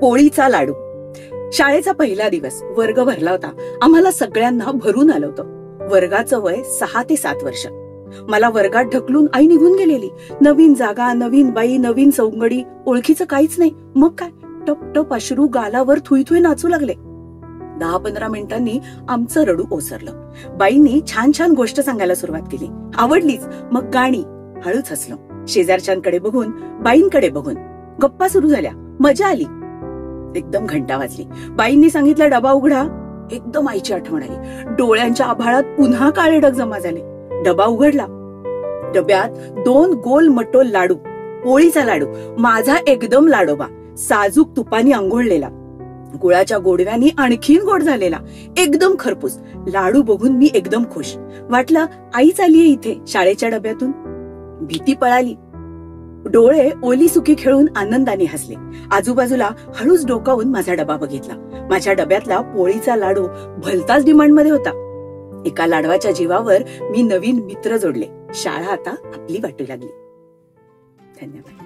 पोळीचा लाडू. शाळेचा पहिला दिवस. वर्ग भरला होता. आम्हाला सगळ्यांना भरून आलं होतं. वर्गाचं वय 6 ते 7 वर्ष. मला वर्गात ढकलून आई निघून गेलेली. नवीन जागा, नवीन बाई, नवीन सौंगडी, ओळखीचं काहीच नाही. मग काय, टप टप अश्रू गालावर थुई नाचू लागले. 10-15 मिनिटांनी आमचं रडू ओसरलं. बाईंनी छान छान गोष्ट सांगायला सुरुवात केली. आवडलीच. मग गाणी. हळूच हसलो. शेजारच्यांकडे बघून, बाईंकडे बघून. गप्पा सुरू झाल्या. मजा आली. एकदम घंटा वाजली. बाईंनी सांगितलं डबा उघडा. एकदम आईची आठवण आली. डोळ्यांच्या आभाळात पुन्हा काळे ढग जमा झाले. डबा उघडला. डब्यात 2 गोल मटोल लाडू. पोळीचा लाडू. माझा एकदम लाडोबा. साजूक तुपानी आंघोळलेला. गुळाच्या गोडव्यानी आणखीन गोड झालेला. एकदम खरपूस. लाडू बघून मी एकदम खुश. वाटलं आईच आलीये इथे शाळेच्या डब्यातून. भीती पळाली. डोळे ओली सुकी खेळून आनंदाने हसले. आजूबाजूला हळूच डोकावून माझा डबा बघितला. माझ्या डब्यातला पोळीचा लाडू भलताच डिमांडमध्ये होता. एका लाडवाच्या जीवावर मी नवीन मित्र जोडले. शाळा आता आपली वाटू लागली. धन्यवाद.